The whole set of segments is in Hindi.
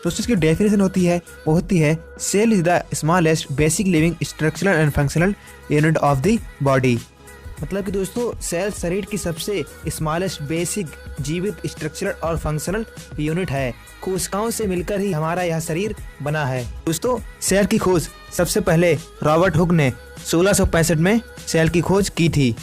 दोस्तों इसकी डेफिनेशन होती है cell is the smallest basic living structural and functional unit of the body. मतलब कि दोस्तों सेल शरीर की सबसे स्मॉलेस्ट बेसिक जीवित स्ट्रक्चरल और फंक्शनल यूनिट है। कोशिकाओं से मिलकर ही हमारा यह शरीर बना है। दोस्तों सेल की खोज सबसे पहले रॉबर्ट हुक ने 1665 में सेल की खोज की थी।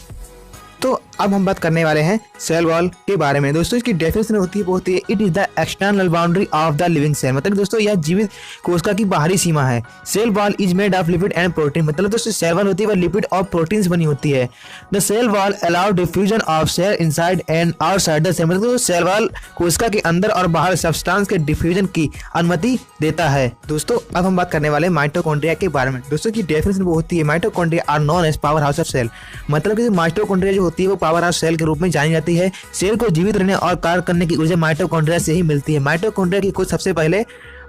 तो अब हम बात करने वाले हैं सेल वॉल के बारे में। दोस्तों इसकी डेफिनेशन होती है it is the external boundary of the living cell. मतलब दोस्तों यह जीवित कोशिका की बाहरी सीमा है। Cell wall is made of lipid and protein. मतलब दोस्तों सेल वॉल होती है वह लिपिड और प्रोटीन से बनी होती है। The cell wall allow diffusion of cell inside and outside the cell. मतलब सेल वॉल कोशिका के अंदर और बाहर सब्सटेंस के डिफ्यूजन की अनुमति देता है। दोस्तों अब हम बात करने वाले हैं माइटोकॉन्ड्रिया के बारे में। दोस्तों की डेफिनेशन वो होती है mitochondria are known as power house of cell. मतलब कि माइटोकॉन्ड्रिया जो होती है वो पावर हाउस सेल के रूप में जानी जाती है। सेल को जीवित रहने और कार्य करने की ऊर्जा माइटोकॉन्ड्रिया से ही मिलती है। माइटोकॉन्ड्रिया की खोज सबसे पहले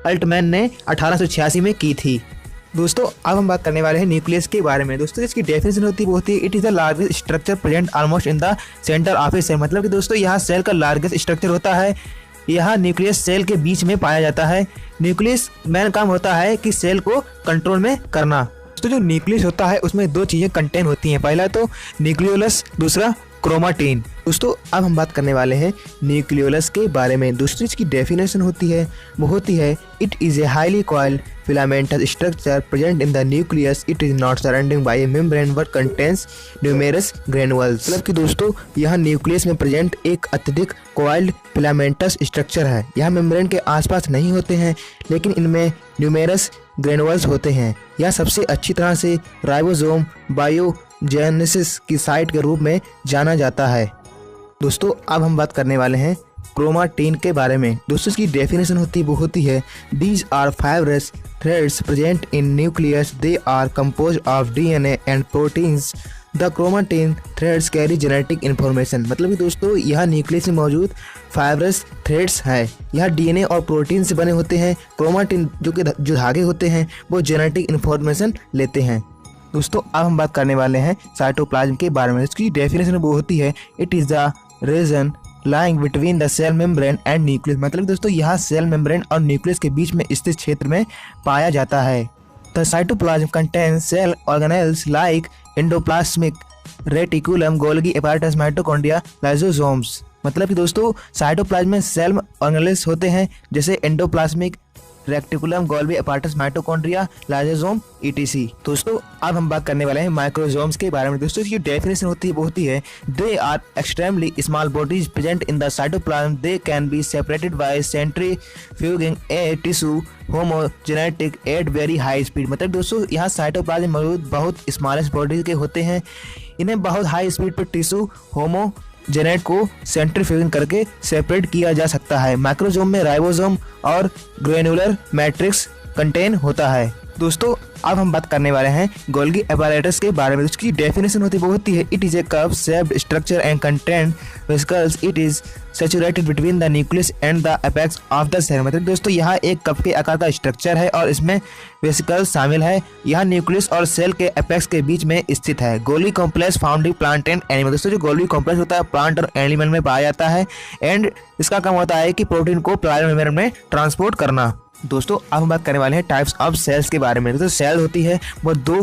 अल्टमैन ने 1886 में की थी। दोस्तों अब हम बात करने वाले हैं न्यूक्लियस के बारे में। दोस्तों इसकी डेफिनेशन होती है it is the largest structure present almost in the centre of a cell. मतलब कि दोस्तों यहाँ सेल का लार्जेस्ट स्ट्रक्चर होता है। यह न्यूक्लियस सेल के बीच में पाया जाता है। न्यूक्लियस मेन काम होता है कि सेल को कंट्रोल में करना। तो जो न्यूक्लियस होता है उसमें दो चीजें कंटेन होती हैं, पहला तो न्यूक्लियोलस, दूसरा क्रोमाटिन। दोस्तों अब हम बात करने वाले हैं न्यूक्लियोलस के बारे में। दोस्तों इसकी डेफिनेशन होती है it is a highly coiled filamentous structure present in the nucleus. It is not surrounding by a membrane but contains numerous granules. मतलब कि दोस्तों यह न्यूक्लियस में प्रेजेंट एक अत्यधिक कॉइल्ड फिलामेंटस स्ट्रक्चर है। यह मेम्ब्रेन के आसपास नहीं होते हैं लेकिन इनमें न्यूमेरस ग्रेनुअल्स होते हैं। यह सबसे अच्छी तरह से राइबोसोम बायोजेनेसिस की साइट के रूप में जाना जाता है। दोस्तों अब हम बात करने वाले हैं क्रोमाटिन के बारे में। दोस्तों इसकी डेफिनेशन होती है these are fibrous threads present in nucleus. They are composed of DNA and proteins. The chromatin threads carry genetic information. मतलब कि दोस्तों यह न्यूक्लियस में मौजूद फाइब्रस थ्रेड्स है। यह डीएनए और प्रोटीन से बने होते हैं। क्रोमाटिन जो धागे होते हैं वो जेनेटिक इन्फॉर्मेशन लेते हैं। दोस्तों अब हम बात करने वाले हैं साइटोप्लाज्म के बारे में। इसकी डेफिनेशन वो होती है it is the region lying between the cell membrane and nucleus. मतलब दोस्तों यह सेल मेम्ब्रेन और न्यूक्लियस के बीच में स्थित क्षेत्र में पाया जाता है। The cytoplasm contains cell organelles like endoplasmic reticulum, Golgi apparatus, mitochondria, lysosomes. मतलब कि दोस्तों साइटोप्लाज्म में सेल ऑर्गेनेल्स होते हैं जैसे endoplasmic reticulum, Golgi apparatus, mitochondria, lysosome etc. दोस्तों अब हम बात करने वाले हैं माइक्रोसोम्स के बारे में। दोस्तों इसकी डेफिनेशन होती है they are extremely small bodies present in the cytoplasm. They can be separated by centrifuging a tissue homogenate at very high speed. मतलब दोस्तों यहाँ साइटोप्लाज्म में मौजूद बहुत स्मॉलेस्ट बॉडीज के होते हैं। इन्हें बहुत हाई स्पीड पर टिश्यू होमोजेनेट को सेंट्रीफ्यूगिंग करके सेपरेट किया जा सकता है। माइक्रोसोम में राइबोसोम और ग्रेनुलर मैट्रिक्स कंटेन होता है। दोस्तों अब हम बात करने वाले हैं गोल्गी एपारेटस के बारे में। इसकी डेफिनेशन होती है it is a curve shaped structure and contain vesicles. It is saturated between the nucleus and the apex of the cell. मतलब दोस्तों यह एक कप के आकार का स्ट्रक्चर है और इसमें वेसिकल्स शामिल है। यह न्यूक्लियस और सेल के एपेक्स के बीच में स्थित है। Golgi complex found in plant and animal. दोस्तों जो गोल्गी कॉम्प्लेक्स होता है प्लांट और एनिमल में पाया जाता है एंड इसका काम होता है कि प्रोटीन को प्लाज्मा मेम्ब्रेन में ट्रांसपोर्ट करना। दोस्तों अब हम बात करने वाले हैं टाइप्स ऑफ सेल्स के बारे में। तो सेल होती है वो दो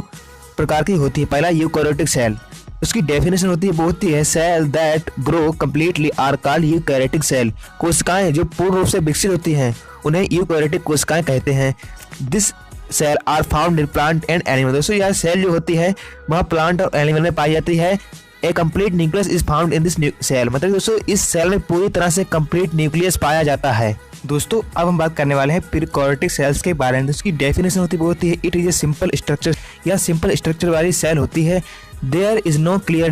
प्रकार की होती है। पहला यूकैरियोटिक सेल। उसकी डेफिनेशन होती है cell that grow completely are called eukaryotic cell. कोशिकाएं जो पूर्ण रूप से विकसित होती हैं उन्हें यूकैरियोटिक कोशिकाएं कहते हैं। This cell are found in plant and animal. दोस्तों यह सेल जो होती है वह प्लांट और एनिमल में पाई जाती है। A complete nucleus is found in this cell. मतलब दोस्तों इस सेल में पूरी तरह से कंप्लीट न्यूक्लियस पाया जाता है। दोस्तों अब हम बात करने वाले हैं प्रीकैरियोटिक सेल्स के बारे में। इसकी डेफिनेशन होती है it is a simple structure. यह सिंपल स्ट्रक्चर वाली सेल होती है। There is no clear